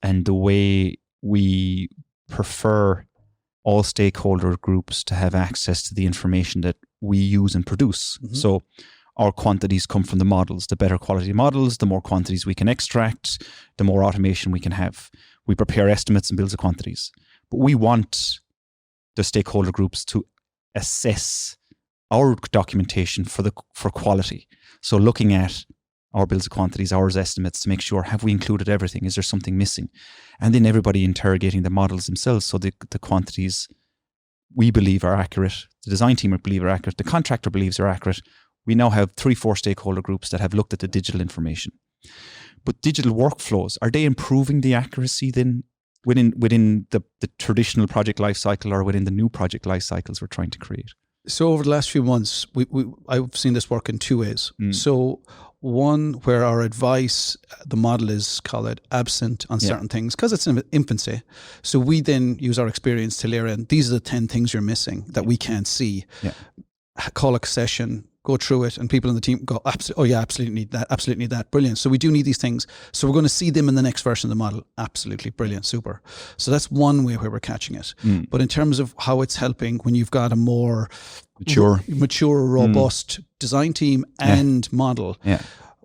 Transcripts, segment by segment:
and the way we prefer all stakeholder groups to have access to the information that we use and produce. Mm-hmm. So our quantities come from the models. The better quality models, the more quantities we can extract, the more automation we can have. We prepare estimates and bills of quantities. But we want the stakeholder groups to assess our documentation for quality. So looking at our bills of quantities, our estimates, to make sure, have we included everything? Is there something missing? And then everybody interrogating the models themselves. So the quantities we believe are accurate, the design team believe are accurate, the contractor believes are accurate. We now have 3-4 stakeholder groups that have looked at the digital information. But digital workflows, are they improving the accuracy then within the traditional project lifecycle or within the new project lifecycles we're trying to create? So over the last few months, I've seen this work in 2 ways. So one, where our advice, the model is, call it, absent on certain things because it's in infancy. So we then use our experience to layer in, these are the 10 things you're missing that we can't see. Yeah. Call a session, go through it, and people in the team go, oh yeah, absolutely need that, brilliant. So we do need these things. So we're going to see them in the next version of the model. Absolutely, brilliant, super. So that's one way where we're catching it. But in terms of how it's helping when you've got a more mature, robust design team and model,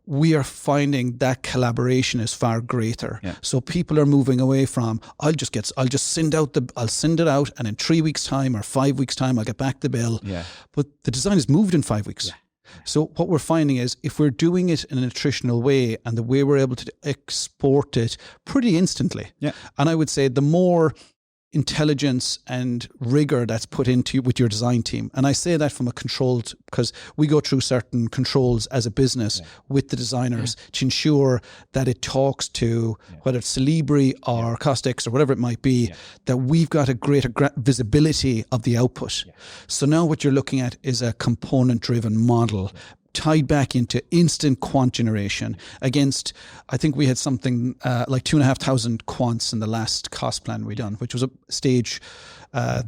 we are finding that collaboration is far greater. So people are moving away from, I'll send it out, and in 3 weeks' time or 5 weeks' time, I'll get back the bill. But the design is moved in 5 weeks. So what we're finding is, if we're doing it in an attritional way, and the way we're able to export it pretty instantly, and I would say the more intelligence and rigor that's put into with your design team. And I say that from a controlled, because we go through certain controls as a business with the designers to ensure that it talks to, whether it's Celebri or Costix or whatever it might be, that we've got a greater visibility of the output. So now what you're looking at is a component-driven model tied back into instant quant generation against, I think we had something like 2,500 quants in the last cost plan we done, which was a stage 3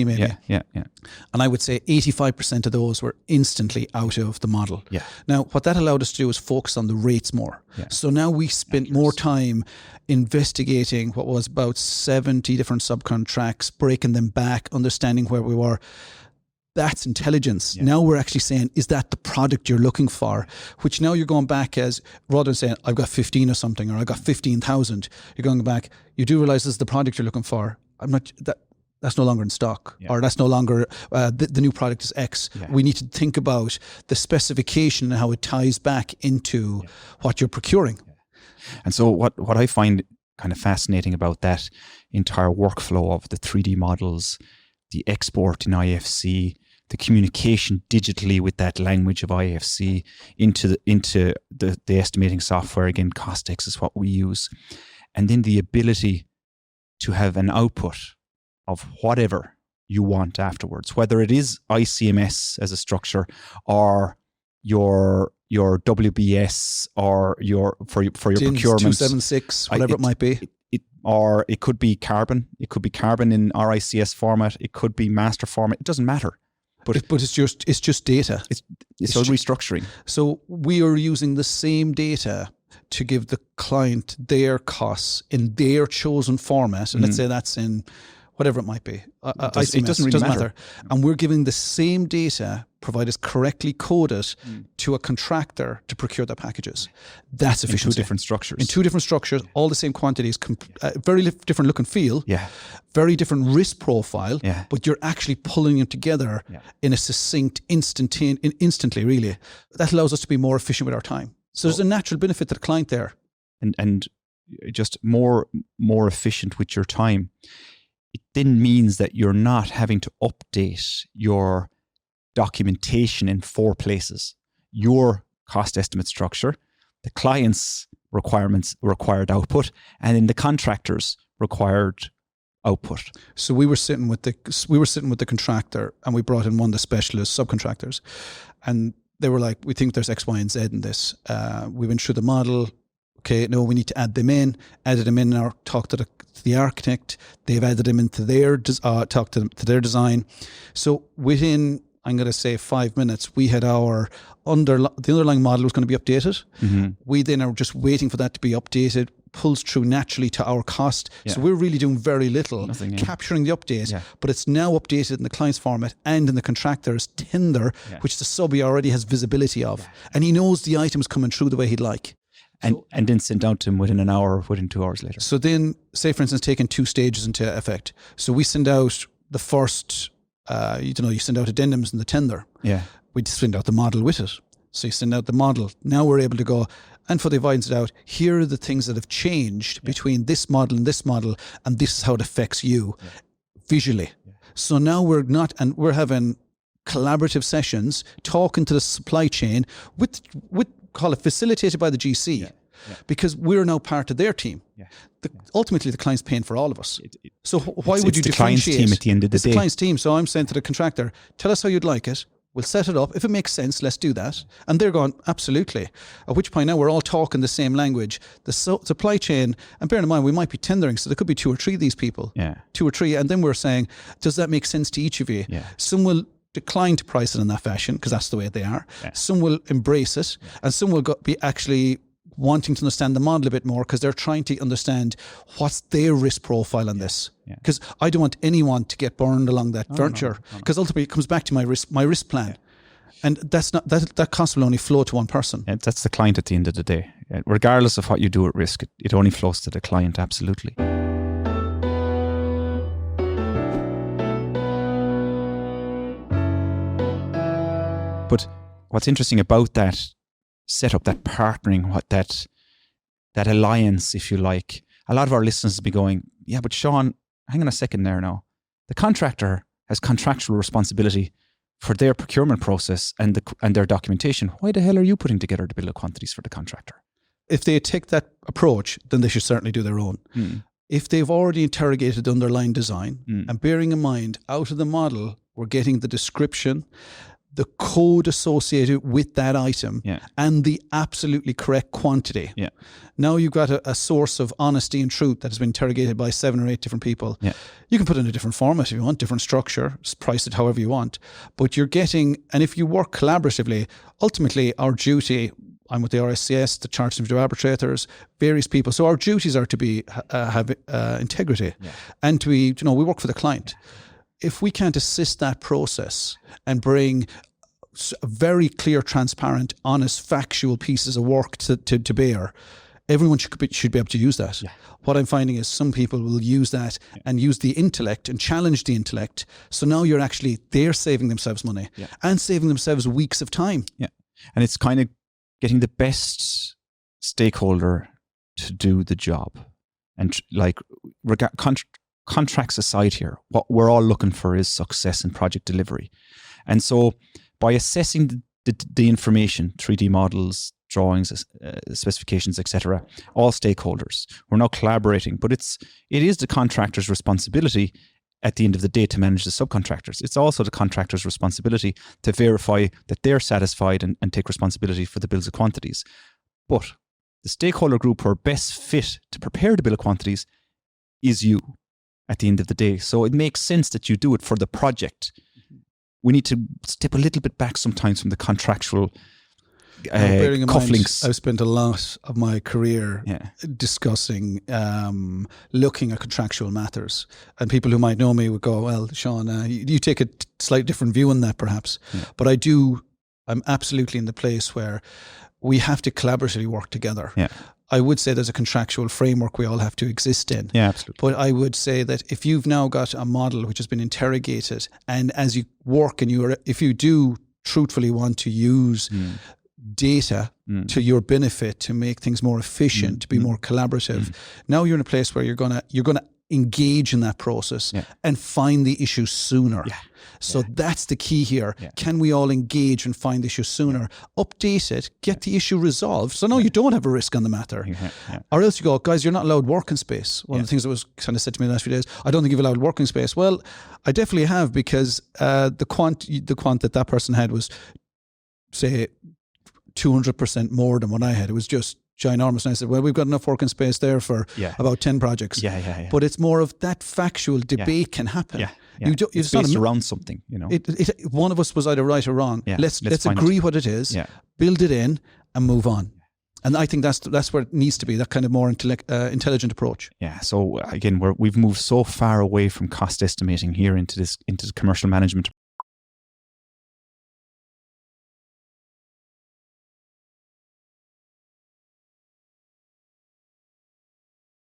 maybe. Yeah. And I would say 85% of those were instantly out of the model. Now, what that allowed us to do is focus on the rates more. So now we spent more time investigating what was about 70 different subcontracts, breaking them back, understanding where we were. That's intelligence. Now we're actually saying, is that the product you're looking for? Which now you're going back as, rather than saying, I've got 15 or something, or I got 15,000, you're going back, you do realize this is the product you're looking for. That's no longer in stock, or that's no longer, the new product is X. We need to think about the specification and how it ties back into what you're procuring. And so what I find kind of fascinating about that entire workflow of the 3D models, the export in IFC, the communication digitally with that language of IFC into the estimating software, again, Costix is what we use. And then the ability to have an output of whatever you want afterwards, whether it is ICMS as a structure, or your WBS, or for your procurement 276, whatever it might be. Or it could be carbon. It could be carbon in RICS format. It could be master format. It doesn't matter. But it's just data. It's all restructuring. So we are using the same data to give the client their costs in their chosen format. And let's say that's in whatever it might be. It doesn't really matter. And we're giving the same data, provided correctly coded, to a contractor to procure the packages. That's efficiency. In 2 different structures. In 2 different structures, all the same quantities, very different look and feel, very different risk profile, but you're actually pulling them together in a succinct, instantly, really. That allows us to be more efficient with our time. So there's a natural benefit to the client there. And just more efficient with your time. It then means that you're not having to update your documentation in 4 places: your cost estimate structure, the client's required output, and then the contractor's required output. So we were sitting with the contractor, and we brought in one of the specialist subcontractors, and they were like, we think there's X, Y, and Z in this. We went through the model. Okay, no, we need to added them in, now talked to the architect. They've added them into their, talked to their design. So within, I'm going to say 5 minutes, we had the underlying model was going to be updated. We then are just waiting for that to be updated, pulls through naturally to our cost. Yeah. So we're really doing very little, Nothing, capturing the update, Yeah. but it's now updated in the client's format and in the contractor's tender, which the subby already has visibility of. And he knows the item's coming through the way he'd like. And then sent out to him within an hour or within 2 hours later. So then, say for instance, taking 2 stages into effect. So we send out the first, you send out addendums in the tender. Yeah. We send out the model with it. So you send out the model. Now we're able to go, and for the avoidance of doubt, here are the things that have changed between this model, and this is how it affects you visually. Yeah. So now we're having collaborative sessions, talking to the supply chain with call it facilitated by the GC, because we're now part of their team. Yeah. Ultimately, the client's paying for all of us. So why would you differentiate? It's the client's team at the end of the day. It's the client's team. So I'm saying to the contractor, tell us how you'd like it. We'll set it up. If it makes sense, let's do that. And they're going, absolutely. At which point now we're all talking the same language. The supply chain, and bear in mind, we might be tendering, so there could be 2 or 3 of these people. Yeah. 2 or 3. And then we're saying, does that make sense to each of you? Yeah. Some will decline to price it in that fashion because that's the way they are. Yeah. Some will embrace it, and some will be actually wanting to understand the model a bit more because they're trying to understand what's their risk profile on this. Because I don't want anyone to get burned along that furniture, because ultimately it comes back to my risk plan. And that cost will only flow to one person. And that's the client at the end of the day. Regardless of what you do at risk, it only flows to the client, absolutely. But what's interesting about that setup, that partnering, that alliance, if you like, a lot of our listeners will be going, yeah, but Sean, hang on a second there now. The contractor has contractual responsibility for their procurement process and their documentation. Why the hell are you putting together the bill of quantities for the contractor? If they take that approach, then they should certainly do their own. If they've already interrogated the underlying design, and bearing in mind, out of the model, we're getting the description, the code associated with that item, and the absolutely correct quantity. Yeah. Now you've got a source of honesty and truth that has been interrogated by 7 or 8 different people. Yeah. You can put it in a different format if you want, different structure, price it however you want. But you're getting, and if you work collaboratively, ultimately our duty, I'm with the RSCS, the Chartered Individual Arbitrators, various people. So our duties are to be have integrity, and to be, we work for the client. If we can't assist that process and bring very clear, transparent, honest, factual pieces of work to bear, everyone should be able to use that. Yeah. What I'm finding is some people will use that and use the intellect and challenge the intellect. So now they're saving themselves money and saving themselves weeks of time. Yeah. And it's kind of getting the best stakeholder to do the job. And contracts aside here, what we're all looking for is success in project delivery. And so by assessing the information, 3D models, drawings, specifications, etc., all stakeholders, we're now collaborating. But it is the contractor's responsibility at the end of the day to manage the subcontractors. It's also the contractor's responsibility to verify that they're satisfied and take responsibility for the bills of quantities. But the stakeholder group who are best fit to prepare the bill of quantities is you at the end of the day. So it makes sense that you do it for the project. We need to step a little bit back sometimes from the contractual cufflinks. I've spent a lot of my career discussing, looking at contractual matters. And people who might know me would go, well, Sean, you take a slightly different view on that perhaps. Yeah. But I'm absolutely in the place where we have to collaboratively work together. Yeah. I would say there's a contractual framework we all have to exist in. Yeah, absolutely. But I would say that if you've now got a model which has been interrogated, and as you work and if you do truthfully want to use data to your benefit to make things more efficient, to be more collaborative, now you're in a place where you're gonna engage in that process and find the issue sooner. Yeah. So that's the key here. Yeah. Can we all engage and find the issue sooner? Update it, get the issue resolved. So now you don't have a risk on the matter. Or else you go, guys, you're not allowed working space. One of the things that was kind of said to me the last few days, I don't think you've allowed working space. Well, I definitely have, because the quant that person had was, say, 200% more than what I had. It was just ginormous. And I said, well, we've got enough working space there for about 10 projects. But it's more of that factual debate can happen. It's based around something, one of us was either right or wrong. Let's agree what it is, build it in and move on. And I think that's where it needs to be, that kind of more intelligent approach. Yeah. So again, we've moved so far away from cost estimating here into the commercial management